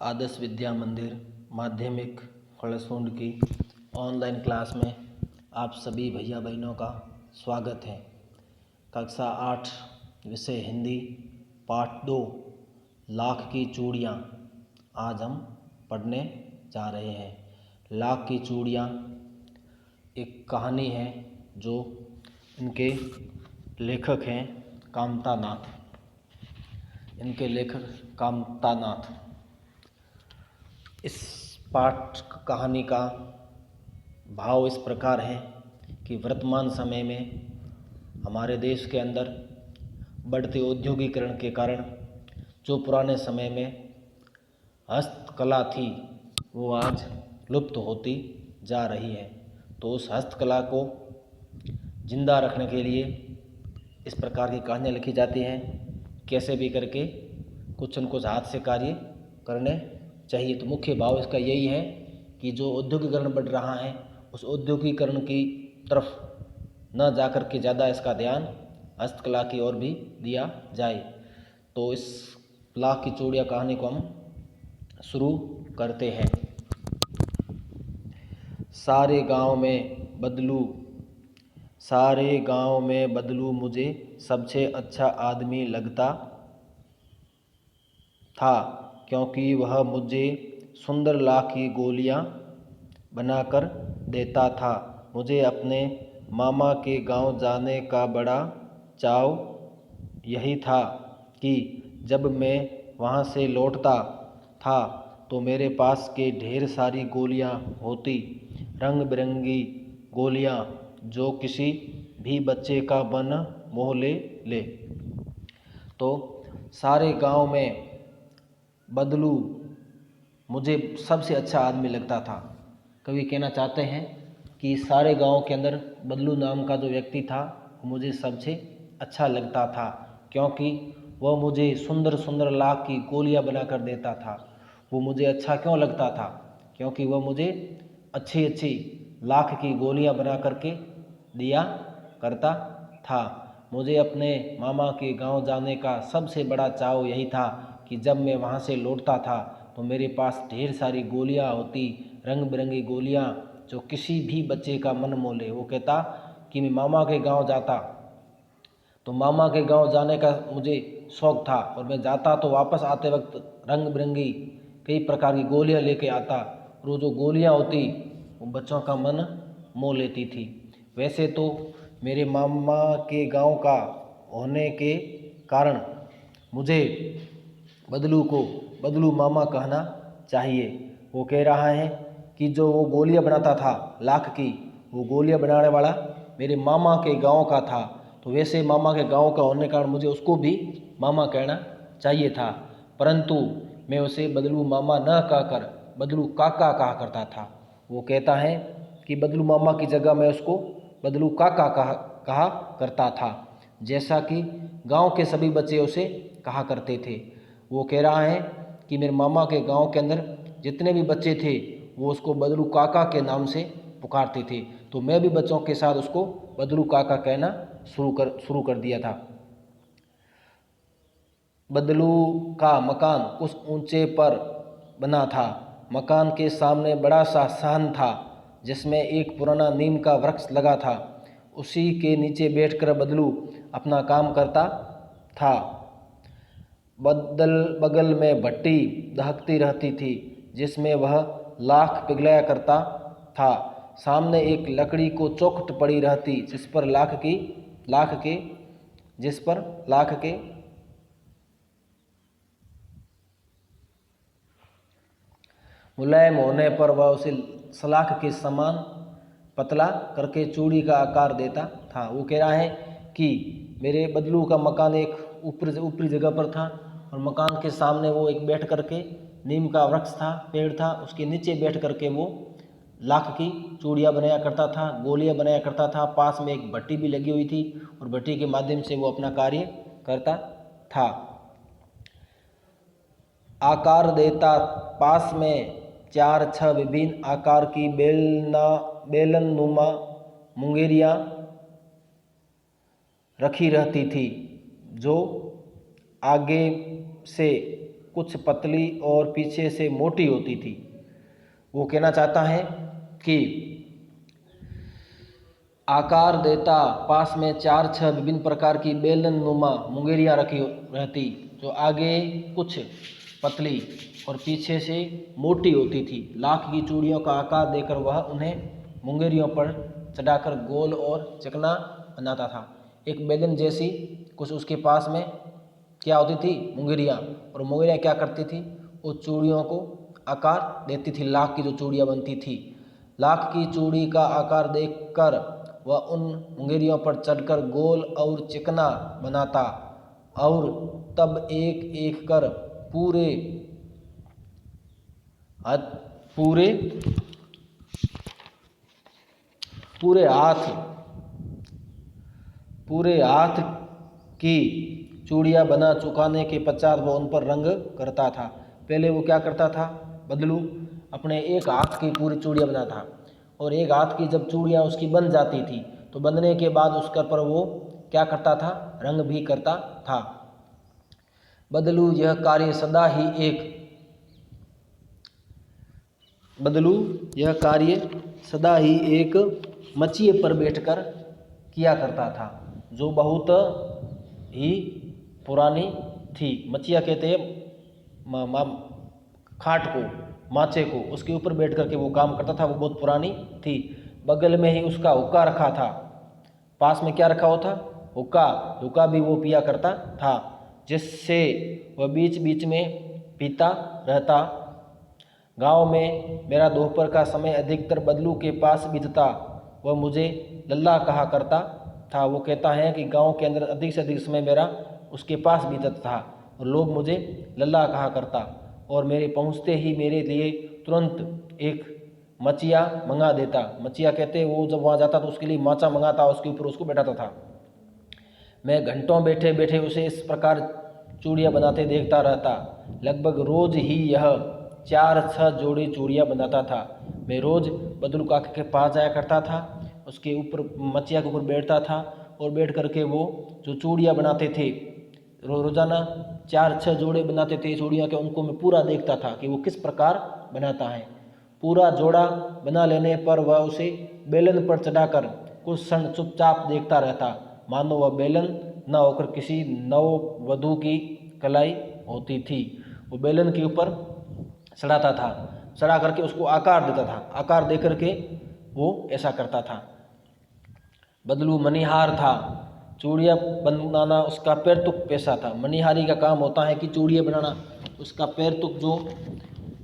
आदर्श विद्या मंदिर माध्यमिक खड़सूंड की ऑनलाइन क्लास में आप सभी भैया बहनों का स्वागत है। कक्षा 8 विषय हिंदी पाठ 2 लाख की चूड़ियाँ आज हम पढ़ने जा रहे हैं। लाख की चूड़ियाँ एक कहानी है जो इनके लेखक हैं कामता नाथ। इनके लेखक कामता नाथ। इस पाठ कहानी का भाव इस प्रकार है कि वर्तमान समय में हमारे देश के अंदर बढ़ते औद्योगिकरण के कारण जो पुराने समय में हस्तकला थी वो आज लुप्त होती जा रही है। तो उस हस्तकला को जिंदा रखने के लिए इस प्रकार की कहानियाँ लिखी जाती हैं। कैसे भी करके कुछ न कुछ हाथ से कार्य करने चाहिए। तो मुख्य भाव इसका यही है कि जो औद्योगिकरण बढ़ रहा है उस औद्योगिकरण की तरफ न जाकर के ज़्यादा इसका ध्यान हस्तकला की ओर भी दिया जाए। तो इस लाख की चूड़ियाँ कहानी को हम शुरू करते हैं। सारे गांव में बदलू मुझे सबसे अच्छा आदमी लगता था, क्योंकि वह मुझे सुंदर लाख की गोलियां बनाकर देता था। मुझे अपने मामा के गांव जाने का बड़ा चाव यही था कि जब मैं वहां से लौटता था तो मेरे पास के ढेर सारी गोलियां होती, रंग बिरंगी गोलियां जो किसी भी बच्चे का मन मोह ले। तो सारे गांव में बदलू मुझे सबसे अच्छा आदमी लगता था। कवि कहना चाहते हैं कि सारे गांव के अंदर बदलू नाम का जो व्यक्ति था वो मुझे सबसे अच्छा लगता था, क्योंकि वह मुझे सुंदर सुंदर लाख की गोलियां बनाकर देता था। वो मुझे अच्छा क्यों लगता था? क्योंकि वह मुझे अच्छी अच्छी लाख की गोलियां बना करके दिया करता था। मुझे अपने मामा के गांव जाने का सबसे बड़ा चाव यही था कि जब मैं वहाँ से लौटता था तो मेरे पास ढेर सारी गोलियाँ होती, रंग बिरंगी गोलियाँ जो किसी भी बच्चे का मन मोह ले। वो कहता कि मैं मामा के गांव जाता तो मामा के गांव जाने का मुझे शौक़ था, और मैं जाता तो वापस आते वक्त रंग बिरंगी कई प्रकार की गोलियाँ लेके आता, और वो जो गोलियाँ होती वो बच्चों का मन मोह लेती थी। वैसे तो मेरे मामा के गांव का होने के कारण मुझे बदलू मामा कहना चाहिए। वो कह रहा है कि जो वो गोलियां बनाता था लाख की, वो गोलियां बनाने वाला मेरे मामा के गांव का था। तो वैसे मामा के गांव का होने के कारण मुझे उसको भी मामा कहना चाहिए था, परंतु मैं उसे बदलू मामा न कहकर बदलू काका कहा करता था। वो कहता है कि बदलू मामा की जगह मैं उसको बदलू काका कहा करता था, जैसा कि गांव के सभी बच्चे उसे कहा करते थे। वो कह रहा है कि मेरे मामा के गांव के अंदर जितने भी बच्चे थे वो उसको बदलू काका के नाम से पुकारते थे। तो मैं भी बच्चों के साथ उसको बदलू काका कहना शुरू कर दिया था। बदलू का मकान उस ऊंचे पर बना था। मकान के सामने बड़ा सा सहन था जिसमें एक पुराना नीम का वृक्ष लगा था। उसी के नीचे बैठकर बदलू अपना काम करता था। बगल में भट्टी दहकती रहती थी जिसमें वह लाख पिघलाया करता था। सामने एक लकड़ी को चौखट पड़ी रहती जिस पर लाख के मुलायम होने पर वह उसे सलाख के समान पतला करके चूड़ी का आकार देता था। वो कह रहा है कि मेरे बदलू का मकान एक ऊपरी जगह पर था, और मकान के सामने वो एक बैठ करके नीम का वृक्ष था, पेड़ था, उसके नीचे बैठ करके वो लाख की चूड़ियाँ बनाया करता था, गोलियाँ बनाया करता था। पास में एक भट्टी भी लगी हुई थी और भट्टी के माध्यम से वो अपना कार्य करता था। आकार देता। पास में 4-6 विभिन्न आकार की बेलननुमा मुंगेरियाँ रखी रहती थी जो आगे से कुछ पतली और पीछे से मोटी होती थी। वो कहना चाहता है कि आकार देता पास में 4-6 विभिन्न प्रकार की बेलन नुमा मुंगेरियाँ रखी रहती, जो आगे कुछ पतली और पीछे से मोटी होती थी। लाख की चूड़ियों का आकार देकर वह उन्हें मुंगेरियों पर चढ़ाकर गोल और चिकना बनाता था। एक बेलन जैसी कुछ उसके पास में क्या होती थी? मुंगेरियाँ। और मुंगेरियाँ क्या करती थी? वो चूड़ियों को आकार देती थी। लाख की जो चूड़ियाँ बनती थी, लाख की चूड़ी का आकार देखकर वह उन मुंगेरियों पर चढ़कर गोल और चिकना बनाता और तब एक एक कर पूरे हाथ की चूड़ियाँ बना चुकाने के पश्चात वह उन पर रंग करता था। पहले वो क्या करता था? बदलू अपने एक हाथ की पूरी चूड़ियाँ बनाता था, और एक हाथ की जब चूड़ियाँ उसकी बन जाती थी तो बनने के बाद उसका पर वो क्या करता था? रंग भी करता था। बदलू यह कार्य सदा ही एक मचिए पर बैठकर किया करता था, जो बहुत ही पुरानी थी। मचिया कहते हैं खाट को, माचे को, उसके ऊपर बैठ करके वो काम करता था। वो बहुत पुरानी थी। बगल में ही उसका हुक्का रखा था। पास में क्या रखा हुआ था? हुक्का भी वो पिया करता था, जिससे वह बीच बीच में पीता रहता। गांव में मेरा दोपहर का समय अधिकतर बदलू के पास बीतता। वह मुझे लल्ला कहा करता था। वो कहता है कि गांव के अंदर अधिक से अधिक समय मेरा उसके पास बीतता था और लोग मुझे लल्ला कहा करता, और मेरे पहुंचते ही मेरे लिए तुरंत एक मचिया मंगा देता। मचिया कहते वो जब वहाँ जाता तो उसके लिए माचा मंगाता, उसके ऊपर उसको बैठाता था। मैं घंटों बैठे बैठे उसे इस प्रकार चूड़ियाँ बनाते देखता रहता। लगभग रोज ही यह 4-6 जोड़ी चूड़ियाँ बनाता था। मैं रोज बदलू काका के पास जाया करता था, उसके ऊपर मचिया के ऊपर बैठता था, और बैठ करके वो जो चूड़ियाँ बनाते थे, रोज़ाना 4-6 जोड़े बनाते थे चूड़ियाँ के, उनको मैं पूरा देखता था कि वो किस प्रकार बनाता है। पूरा जोड़ा बना लेने पर वह उसे बेलन पर चढ़ाकर कुछ क्षण चुपचाप देखता रहता, मानो वह बेलन न होकर किसी नववधू की कलाई होती थी। वो बेलन के ऊपर चढ़ाता था, चढ़ा करके उसको आकार देता था। आकार दे करके वो ऐसा करता था। बदलू मनिहार था। चूड़ियाँ बनाना उसका पैरतुक पेशा था। मनिहारी का काम होता है कि चूड़ियाँ बनाना, उसका पैरतुक जो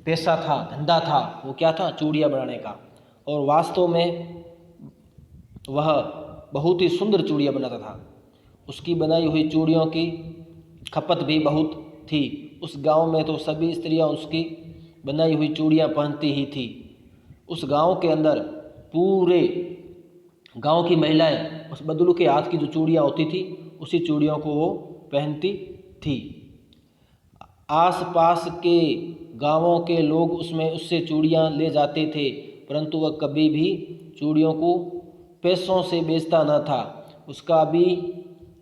पेशा था, धंधा था, वो क्या था? चूड़ियाँ बनाने का। और वास्तव में वह बहुत ही सुंदर चूड़ियाँ बनाता था। उसकी बनाई हुई चूड़ियों की खपत भी बहुत थी। उस गांव में तो सभी स्त्रियां उसकी बनाई हुई चूड़ियाँ पहनती ही थी। उस गांव के अंदर पूरे गांव की महिलाएं उस बदलू के हाथ की जो चूड़ियाँ होती थी, उसी चूड़ियों को वो पहनती थी। आसपास के गांवों के लोग उससे चूड़ियाँ ले जाते थे, परंतु वह कभी भी चूड़ियों को पैसों से बेचता न था। उसका अभी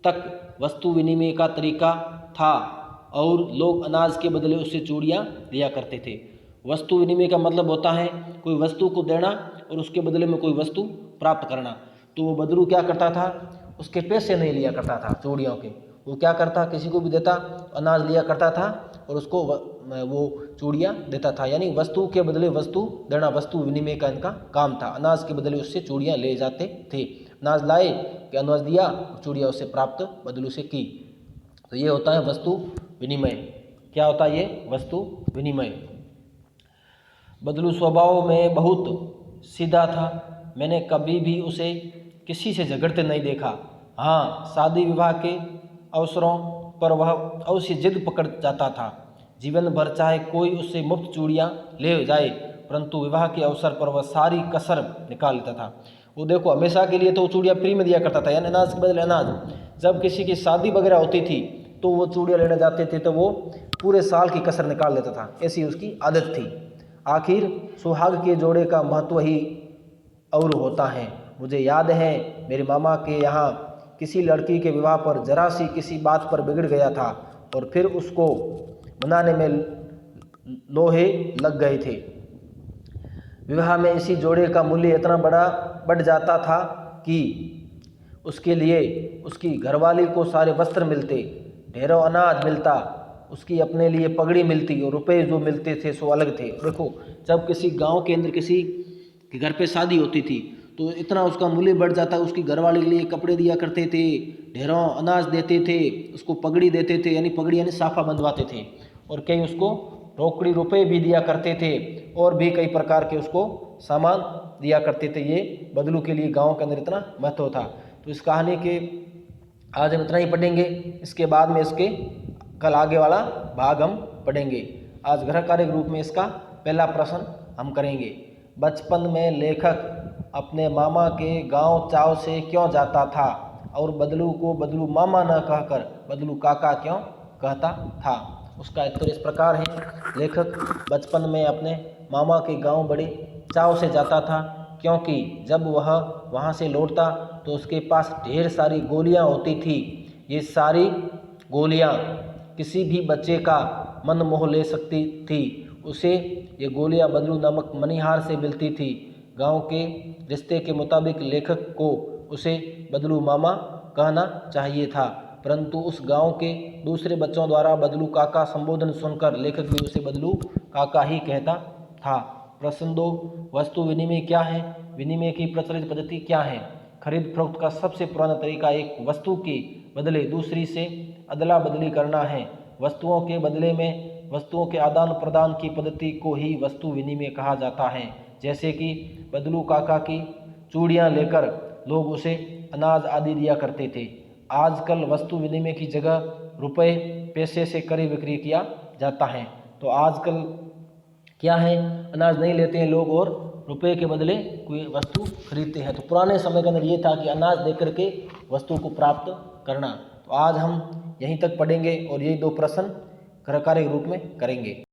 तक वस्तु विनिमय का तरीका था, और लोग अनाज के बदले उससे चूड़ियाँ लिया करते थे। वस्तु विनिमय का मतलब होता है कोई वस्तु को देना और उसके बदले में कोई वस्तु प्राप्त करना। तो वो बदलू क्या करता था? उसके पैसे नहीं लिया करता था चूड़ियों के। वो क्या करता? किसी को भी देता, अनाज लिया करता था और उसको वो चूड़ियाँ देता था। यानी वस्तु के बदले वस्तु देना, वस्तु विनिमय का इनका काम था। अनाज के बदले उससे चूड़ियाँ ले जाते थे। अनाज लाए कि अनाज दिया, चूड़ियाँ उससे प्राप्त बदलू से की। तो ये होता है वस्तु विनिमय। क्या होता है ये? वस्तु विनिमय। बदलू स्वभाव में बहुत सीधा था। मैंने कभी भी उसे किसी से झगड़ते नहीं देखा। हाँ, शादी विवाह के अवसरों पर वह अवश्य जिद पकड़ जाता था। जीवन भर चाहे कोई उससे मुफ्त चूड़ियाँ ले जाए, परंतु विवाह के अवसर पर वह सारी कसर निकाल लेता था। वो देखो, हमेशा के लिए तो चूड़ियाँ फ्री में दिया करता था, यानी अनाज के बदले अनाज। जब किसी की शादी वगैरह होती थी तो वो चूड़ियाँ लेने जाते थे, तो वो पूरे साल की कसर निकाल लेता था। ऐसी उसकी आदत थी। आखिर सुहाग के जोड़े का महत्व ही और होता है। मुझे याद है मेरे मामा के यहाँ किसी लड़की के विवाह पर जरा सी किसी बात पर बिगड़ गया था, और फिर उसको बनाने में लोहे लग गए थे। विवाह में इसी जोड़े का मूल्य इतना बड़ा बढ़ जाता था कि उसके लिए उसकी घरवाली को सारे वस्त्र मिलते, ढेरों अनाज मिलता, उसकी अपने लिए पगड़ी मिलती और रुपए जो मिलते थे सो अलग थे। देखो, जब किसी गांव के अंदर किसी के घर पे शादी होती थी तो इतना उसका मूल्य बढ़ जाता, उसकी घरवाली के लिए कपड़े दिया करते थे, ढेरों अनाज देते थे, उसको पगड़ी देते थे, यानी पगड़ी यानी साफा बंधवाते थे, और कई उसको रोकड़ी रुपए भी दिया करते थे, और भी कई प्रकार के उसको सामान दिया करते थे। ये बदलू के लिए गांव के अंदर इतना महत्व था। तो इस कहानी के आज हम इतना ही पढ़ेंगे, इसके बाद में इसके कल आगे वाला भाग हम पढ़ेंगे। आज गृह कार्य के रूप में इसका पहला प्रश्न हम करेंगे। बचपन में लेखक अपने मामा के गांव चाव से क्यों जाता था और बदलू को बदलू मामा न कहकर बदलू काका क्यों कहता था? उसका उत्तर इस प्रकार है। लेखक बचपन में अपने मामा के गांव बड़े चाव से जाता था, क्योंकि जब वह वहां से लौटता तो उसके पास ढेर सारी गोलियां होती थी। ये सारी गोलियां किसी भी बच्चे का मन मोह ले सकती थी। उसे ये गोलियां बदलू नामक मनिहार से मिलती थी। गांव के रिश्ते के मुताबिक लेखक को उसे बदलू मामा कहना चाहिए था, परंतु उस गांव के दूसरे बच्चों द्वारा बदलू काका संबोधन सुनकर लेखक भी उसे बदलू काका ही कहता था। प्रश्न 2, वस्तु विनिमय क्या है? विनिमय की प्रचलित पद्धति क्या है? खरीद फरोख्त का सबसे पुराना तरीका एक वस्तु के बदले दूसरी से अदला बदली करना है। वस्तुओं के बदले में वस्तुओं के आदान प्रदान की पद्धति को ही वस्तु विनिमय कहा जाता है। जैसे कि बदलू काका की चूड़ियाँ लेकर लोग उसे अनाज आदि दिया करते थे। आजकल वस्तु विनिमय की जगह रुपए पैसे से क्रय विक्रय किया जाता है। तो आजकल क्या है, अनाज नहीं लेते हैं लोग और रुपए के बदले कोई वस्तु खरीदते हैं। तो पुराने समय के अंदर ये था कि अनाज देकर के वस्तु को प्राप्त करना। तो आज हम यहीं तक पढ़ेंगे और यही 2 प्रश्न गृह कार्य के रूप में करेंगे।